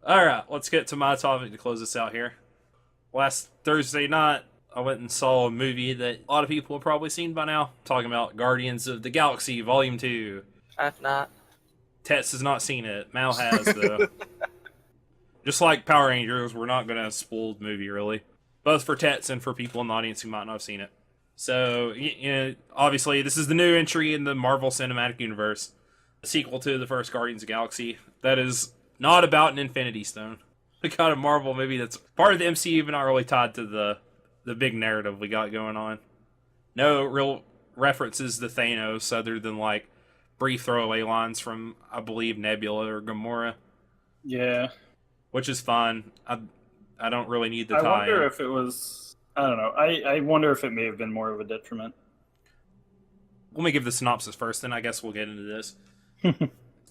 Alright, let's get to my topic to close this out here. Last Thursday night, I went and saw a movie that a lot of people have probably seen by now. Talking about Guardians of the Galaxy Volume 2. I've not. Tets has not seen it. Mal has, though. Just like Power Rangers, we're not going to spoil the movie, really. Both for Tets and for people in the audience who might not have seen it. So, obviously, this is the new entry in the Marvel Cinematic Universe. A sequel to the first Guardians of the Galaxy. That is not about an Infinity Stone. We got a Marvel movie that's part of the MCU, but not really tied to the big narrative we got going on. No real references to Thanos other than, like, brief throwaway lines from, I believe, Nebula or Gamora. Yeah. Which is fine. I don't really need the tie-in. I wonder if it was... I don't know. I wonder if it may have been more of a detriment. Let me give the synopsis first, then I guess we'll get into this.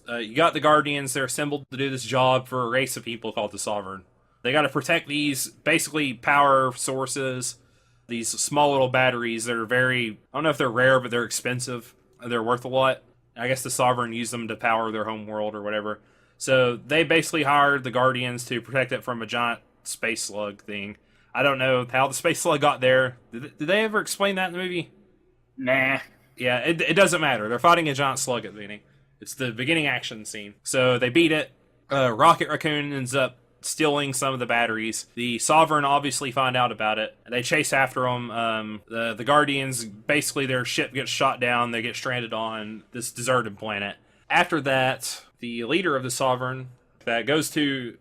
You got the Guardians. They're assembled to do this job for a race of people called the Sovereign. They got to protect these, basically, power sources. These small little batteries that are very... I don't know if they're rare, but they're expensive. They're worth a lot. I guess the Sovereign use them to power their home world or whatever. So they basically hired the Guardians to protect it from a giant space slug thing. I don't know how the space slug got there. Did they ever explain that in the movie? Nah. Yeah, it doesn't matter. They're fighting a giant slug at the beginning. It's the beginning action scene. So they beat it. Rocket Raccoon ends up stealing some of the batteries. The Sovereign obviously find out about it. They chase after them. The Guardians, basically their ship gets shot down. They get stranded on this deserted planet. After that, the leader of the Sovereign that goes to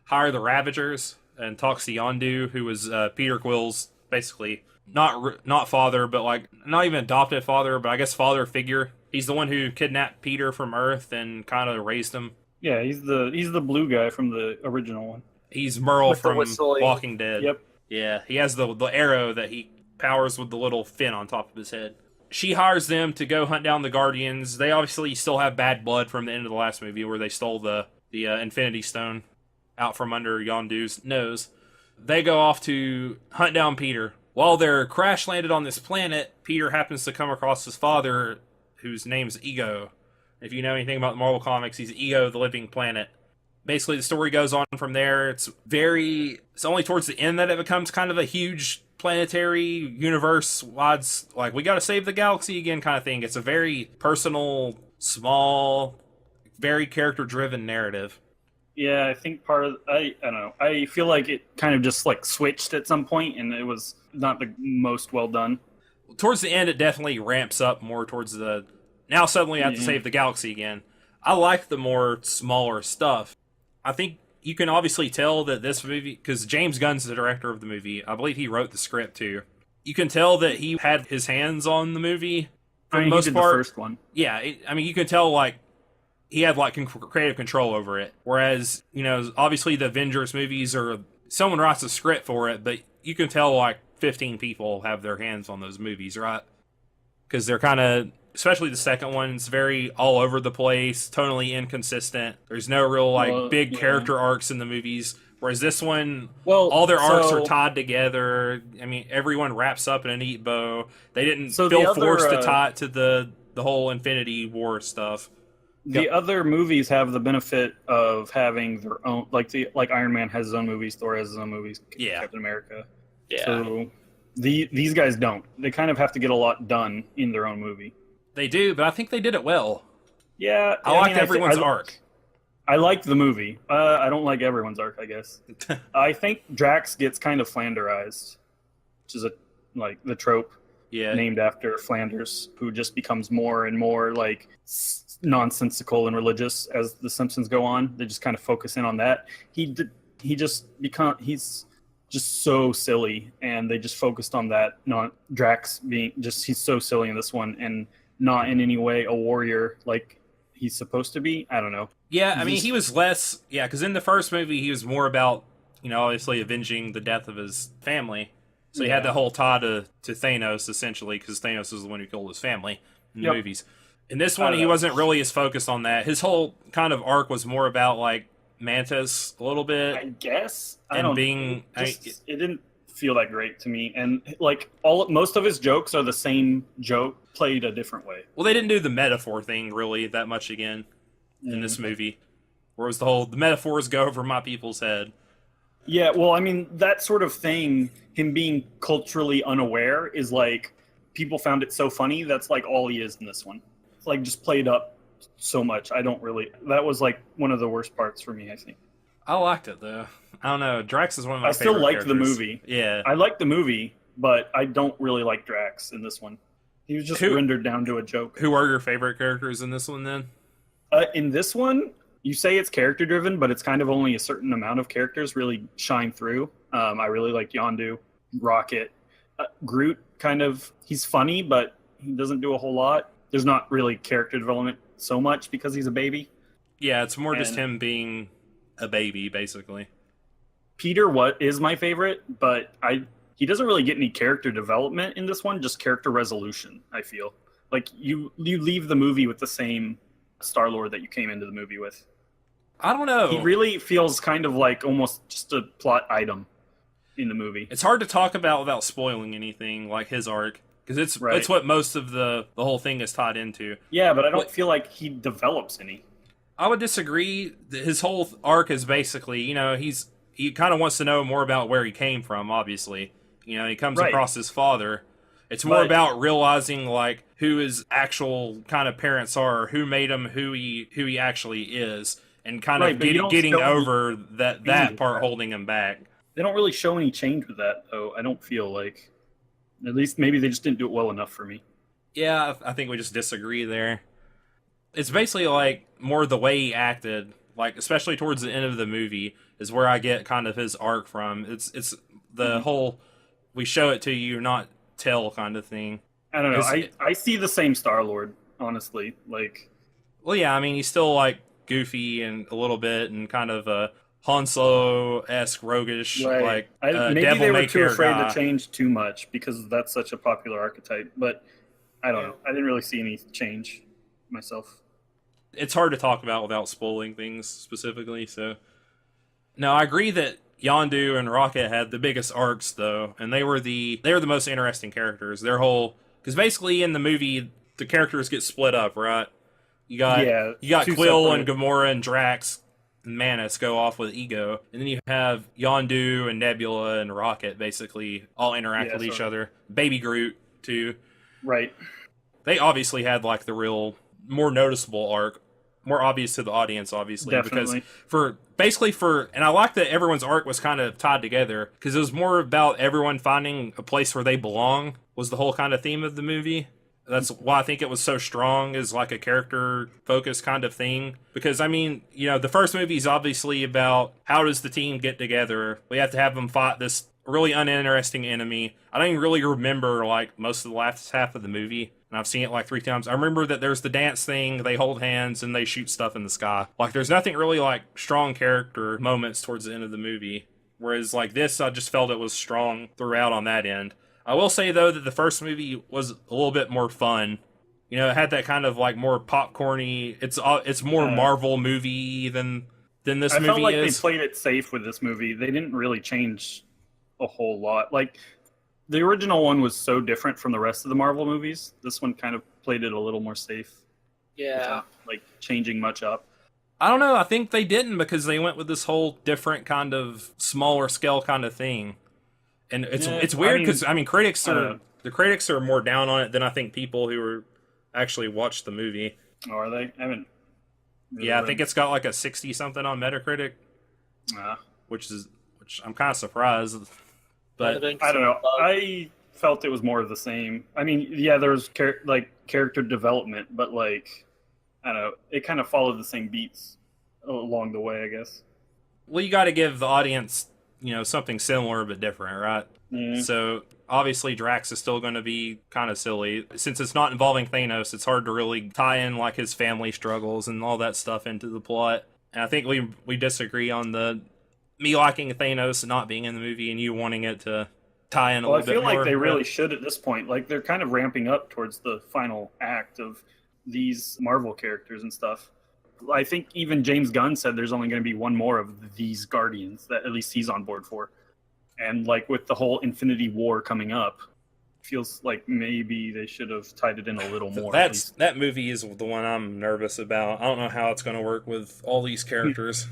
hire the Ravagers and talks to Yondu, who was Peter Quill's basically not father, but like not even adopted father, but I guess father figure. He's the one who kidnapped Peter from Earth and kind of raised him. Yeah, he's the blue guy from the original one. He's Merle With the from whistling. Walking Dead. Yep. Yeah, he has the arrow that he powers with the little fin on top of his head. She hires them to go hunt down the Guardians. They obviously still have bad blood from the end of the last movie where they stole the Infinity Stone out from under Yondu's nose. They go off to hunt down Peter. While they're crash landed on this planet, Peter happens to come across his father, whose name's Ego. If you know anything about the Marvel Comics, he's Ego, the living planet. Basically, the story goes on from there. It's only towards the end that it becomes kind of a huge planetary universe-wide, like, we gotta save the galaxy again kind of thing. It's a very personal, small, very character-driven narrative. Yeah, I think I don't know. I feel like it kind of just like switched at some point, and it was not the most well done. Towards the end, it definitely ramps up more towards the... Now suddenly I have to save the galaxy again. I like the more smaller stuff. I think you can obviously tell that this movie... Because James Gunn's the director of the movie. I believe he wrote the script, too. You can tell that he had his hands on the movie for the most he did part. the first one. Yeah, you can tell, like, he had, like, creative control over it. Whereas, obviously the Avengers movies are... Someone writes a script for it, but you can tell, like, 15 people have their hands on those movies, right? Because they're kind of... Especially the second one, it's very all over the place, totally inconsistent. There's no real, big character arcs in the movies. Whereas this one, all their arcs are tied together. I mean, everyone wraps up in a neat bow. They didn't feel forced to tie it to the whole Infinity War stuff. The other movies have the benefit of having their own, like Iron Man has his own movies, Thor has his own movies, Captain America. Yeah. So these guys don't. They kind of have to get a lot done in their own movie. They do, but I think they did it well. Yeah. I liked everyone's arc. I like the movie. I don't like everyone's arc, I guess. I think Drax gets kind of Flanderized, which is the trope named after Flanders, who just becomes more and more like nonsensical and religious as the Simpsons go on. They just kind of focus in on that. He's just so silly, and they just focused on that. Not Drax being he's so silly in this one, and not in any way a warrior like he's supposed to be. I don't know. Yeah, I mean, he was less... Yeah, because in the first movie, he was more about, obviously avenging the death of his family. So he had the whole tie to Thanos, essentially, because Thanos is the one who killed his family in the movies. In this one, he wasn't really as focused on that. His whole kind of arc was more about, like, Mantis a little bit. I guess. It didn't feel that great to me. And, like, most of his jokes are the same joke played a different way. Well, they didn't do the metaphor thing, really, that much again in this movie. where it was the metaphors go over my people's head. Yeah, well, I mean, that sort of thing, him being culturally unaware, is like, people found it so funny, that's like all he is in this one. It's like just played up so much. That was like one of the worst parts for me, I think. I liked it though. I don't know. Drax is one of my favorite I still liked characters. the movie. Yeah. I liked the movie, but I don't really like Drax in this one. He was just rendered down to a joke. Who are your favorite characters in this one then? In this one, you say it's character driven, but it's kind of only a certain amount of characters really shine through. I really like Yondu, Rocket, Groot. Kind of, he's funny, but he doesn't do a whole lot. There's not really character development so much because he's a baby. Yeah, it's more just him being a baby, basically. Peter is my favorite, but he doesn't really get any character development in this one, just character resolution, I feel. Like, you leave the movie with the same Star-Lord that you came into the movie with. I don't know. He really feels kind of like almost just a plot item in the movie. It's hard to talk about without spoiling anything, like his arc, because it's what most of the whole thing is tied into. Yeah, but I don't feel like he develops any. I would disagree. His whole arc is basically, he kind of wants to know more about where he came from, obviously. He comes across his father. It's more about realizing, like, who his actual kind of parents are, who made him who he actually is, and kind of getting over that part holding him back. They don't really show any change with that, though. I don't feel like. At least maybe they just didn't do it well enough for me. Yeah, I think we just disagree there. It's basically like more the way he acted, like especially towards the end of the movie, is where I get kind of his arc from. It's the whole we show it to you, not tell kind of thing. I don't know. I see the same Star-Lord, honestly. Like, well, yeah, I mean he's still like goofy and a little bit and kind of a Han Solo-esque, roguish, like maybe they were too afraid to change too much because that's such a popular archetype. But I don't know. I didn't really see any change myself. It's hard to talk about without spoiling things specifically. So, no, I agree that Yondu and Rocket had the biggest arcs though, and they were the most interesting characters. Because basically in the movie the characters get split up, right? You got Quill and Gamora and Drax and Manus go off with Ego, and then you have Yondu and Nebula and Rocket basically all interact with each other. Baby Groot too. Right. They obviously had like the real more noticeable arc, more obvious to the audience, obviously. Definitely. Because and I like that everyone's arc was kind of tied together because it was more about everyone finding a place where they belong was the whole kind of theme of the movie. That's why I think it was so strong, is like a character-focused kind of thing. Because, I mean, the first movie is obviously about how does the team get together. We have to have them fight this really uninteresting enemy. I don't even really remember, like, most of the last half of the movie. And I've seen it, like, 3 times. I remember that there's the dance thing, they hold hands, and they shoot stuff in the sky. Like, there's nothing really, like, strong character moments towards the end of the movie. Whereas, like, this, I just felt it was strong throughout on that end. I will say, though, that the first movie was a little bit more fun. It had that kind of, like, more popcorny... It's more Marvel movie than this movie is. I felt like they played it safe with this movie. They didn't really change a whole lot. Like, the original one was so different from the rest of the Marvel movies. This one kind of played it a little more safe. Yeah. Without, like, changing much up. I don't know. I think they didn't because they went with this whole different kind of smaller scale kind of thing. And it's weird because critics are more down on it than I think people who are actually watched the movie. Oh, are they? I haven't. Really I think it's got like a 60 something on Metacritic, which I'm kind of surprised. But I don't know. I felt it was more of the same. I mean, yeah, there was character development, but like I don't know, it kind of followed the same beats along the way, I guess. Well, you got to give the audience something similar but different, right? Mm. So obviously Drax is still going to be kind of silly. Since it's not involving Thanos, it's hard to really tie in like his family struggles and all that stuff into the plot. And I think we disagree on me liking Thanos not being in the movie and you wanting it to tie in a little bit more. I feel like they really should at this point. Like, they're kind of ramping up towards the final act of these Marvel characters and stuff. I think even James Gunn said there's only going to be one more of these Guardians that at least he's on board for. And like with the whole Infinity War coming up, I feels like maybe they should have tied it in a little more. That movie is the one I'm nervous about. I don't know how it's going to work with all these characters.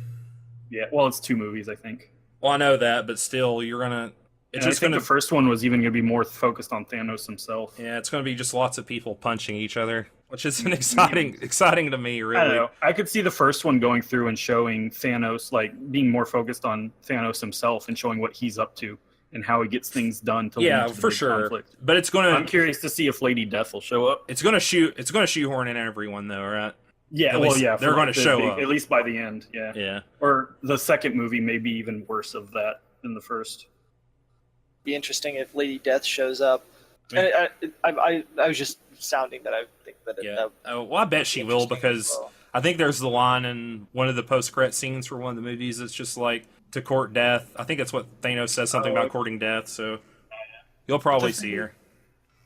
Yeah, well, it's 2 movies, I think. Well, I know that, but still, you're gonna. I think the first one was even going to be more focused on Thanos himself. Yeah, it's going to be just lots of people punching each other, which is exciting to me, really. I don't know. I could see the first one going through and showing Thanos, like, being more focused on Thanos himself and showing what he's up to and how he gets things done to lead to the big conflict. But it's going to. I'm curious to see if Lady Death will show up. It's going to shoehorn in everyone, though, right? Yeah, they're going to show up at least by the end. Yeah, yeah. Or the second movie may be even worse of that than the first. Be interesting if Lady Death shows up. Yeah. I was just sounding that I think that. Yeah. Well, I bet she will, because I think there's the line in one of the post-credit scenes for one of the movies. It's just like, to court death. I think that's what Thanos says, something about courting death. So you'll probably see her.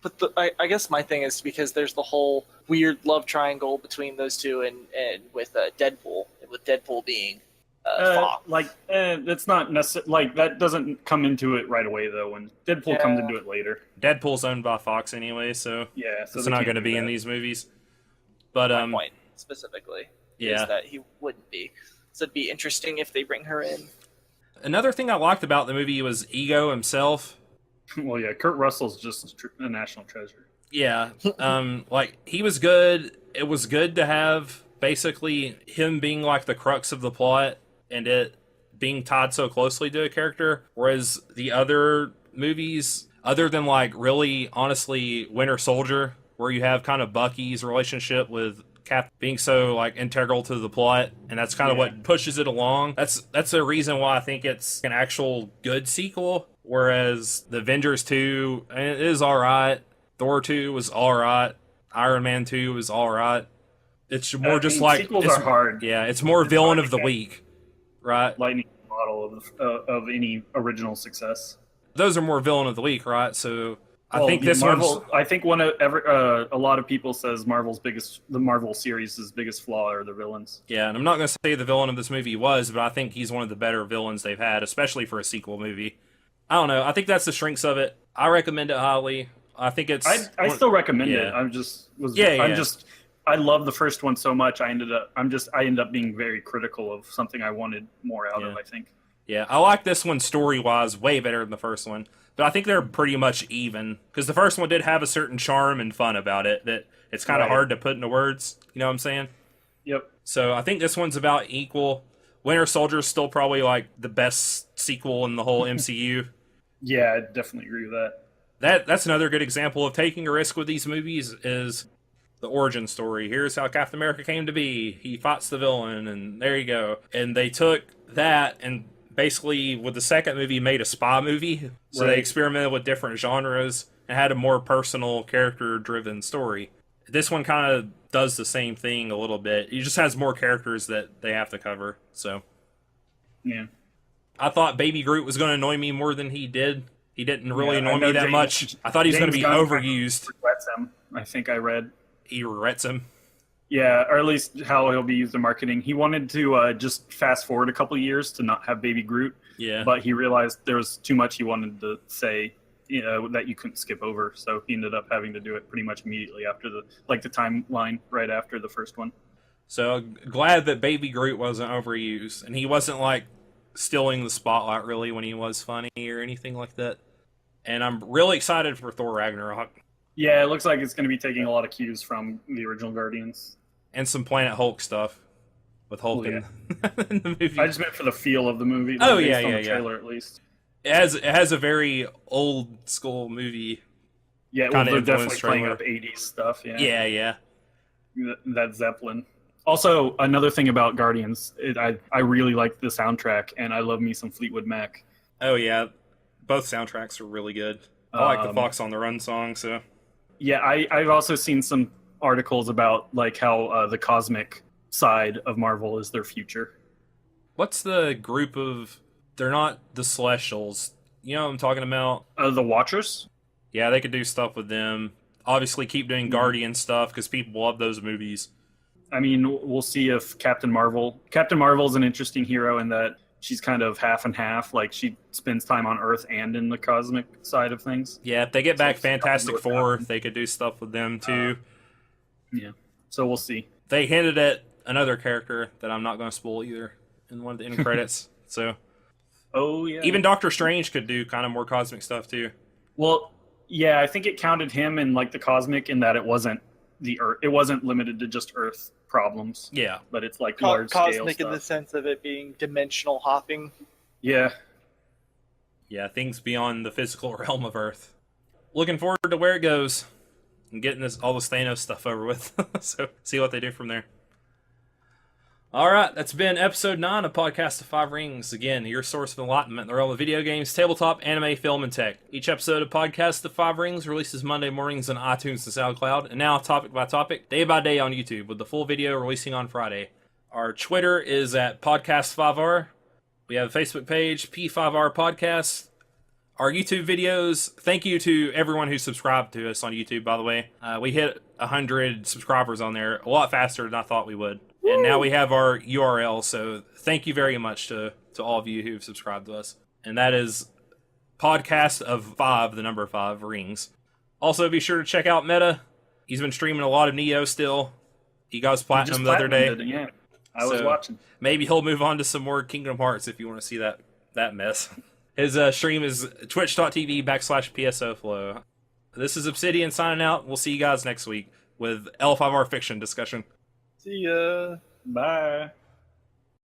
But I guess my thing is because there's the whole weird love triangle between those two, and with Deadpool, with Deadpool being Fox. That's not necessarily, like, that doesn't come into it right away though. When Deadpool comes into it later. Deadpool's owned by Fox anyway, so it's not going to be in these movies. But my point specifically is that he wouldn't be. So it'd be interesting if they bring her in. Another thing I liked about the movie was Ego himself. Well, yeah, Kurt Russell's just a national treasure. Yeah, like, he was good. It was good to have basically him being like the crux of the plot and it being tied so closely to a character, whereas the other movies, other than, like, really, honestly, Winter Soldier, where you have kind of Bucky's relationship with Cap being so, like, integral to the plot, and that's kind of what pushes it along. That's the reason why I think it's an actual good sequel, whereas the Avengers 2, it is alright, Thor 2 was alright, Iron Man 2 was alright. It's more sequels are hard. Yeah, it's more villain of the week, right? Lightning model of any original success. Those are more villain of the week, right? So I think this Marvel. I think a lot of people says the Marvel series' biggest flaw are the villains. Yeah, and I'm not going to say the villain of this movie was, but I think he's one of the better villains they've had, especially for a sequel movie. I don't know. I think that's the strengths of it. I recommend it highly. I think it's. I still recommend it. I love the first one so much. I ended up being very critical of something I wanted more out of, I think. Yeah, I like this one story-wise way better than the first one. But I think they're pretty much even. Because the first one did have a certain charm and fun about it that it's kind of hard to put into words. You know what I'm saying? Yep. So I think this one's about equal. Winter Soldier is still probably, like, the best sequel in the whole MCU. Yeah, I definitely agree with that. That's another good example of taking a risk with these movies is the origin story. Here's how Captain America came to be. He fights the villain, and there you go. And they took that and basically, with the second movie, made a spy movie. So they experimented with different genres and had a more personal, character-driven story. This one kind of does the same thing a little bit. It just has more characters that they have to cover. So, yeah. I thought Baby Groot was going to annoy me more than he did. He didn't really annoy me that much. I thought he was going to be overused. Regrets him, I think I read. He regrets him. Yeah, or at least how he'll be used in marketing. He wanted to just fast forward a couple years to not have Baby Groot. Yeah. But he realized there was too much he wanted to say, that you couldn't skip over. So he ended up having to do it pretty much immediately after the timeline right after the first one. So glad that Baby Groot wasn't overused, and he wasn't like stealing the spotlight really when he was funny or anything like that. And I'm really excited for Thor Ragnarok. Yeah, it looks like it's going to be taking a lot of cues from the original Guardians. And some Planet Hulk stuff with Hulk in the movie. I just meant for the feel of the movie. The trailer, at least. It has a very old school movie. Yeah, they're definitely playing up 80s stuff. Yeah. Yeah. That Zeppelin. Also, another thing about Guardians, I really like the soundtrack, and I love me some Fleetwood Mac. Oh yeah, both soundtracks are really good. I like the Fox on the Run song. So. Yeah, I've also seen some articles about like how the cosmic side of Marvel is their future. What's the group of? They're not the Celestials. You know what I'm talking about? The Watchers? Yeah, they could do stuff with them. Obviously, keep doing Guardian stuff because people love those movies. I mean, we'll see if Captain Marvel's an interesting hero in that she's kind of half and half. Like she spends time on Earth and in the cosmic side of things. Yeah, if they get back Fantastic Four, they could do stuff with them too. Yeah, so we'll see. They hinted at another character that I'm not going to spoil either in one of the end credits. So, oh yeah, even Doctor Strange could do kind of more cosmic stuff too. Well, yeah, I think it counted him in like the cosmic in that it wasn't the Earth. It wasn't limited to just Earth problems. Yeah, but it's like large scale cosmic stuff. in the sense of it being dimensional hopping. Yeah. Yeah, things beyond the physical realm of Earth. Looking forward to where it goes and getting all this Thanos stuff over with. So, see what they do from there. Alright, that's been episode 9 of Podcast of 5 Rings. Again, your source of enlightenment in the realm of video games, tabletop, anime, film, and tech. Each episode of Podcast of 5 Rings releases Monday mornings on iTunes and SoundCloud, and now topic by topic, day by day on YouTube, with the full video releasing on Friday. Our Twitter is at Podcast5R. We have a Facebook page, P5R Podcast. Our YouTube videos, thank you to everyone who subscribed to us on YouTube, by the way. We hit 100 subscribers on there a lot faster than I thought we would. Woo! And now we have our URL, so thank you very much to all of you who've subscribed to us. And that is Podcast of 5, the number 5, Rings. Also, be sure to check out Meta. He's been streaming a lot of Neo still. He got his Platinum the other day. Yeah, I was watching. Maybe he'll move on to some more Kingdom Hearts if you want to see that mess. His stream is twitch.tv/PSOflow. This is Obsidian signing out. We'll see you guys next week with L5R Fiction discussion. See ya. Bye.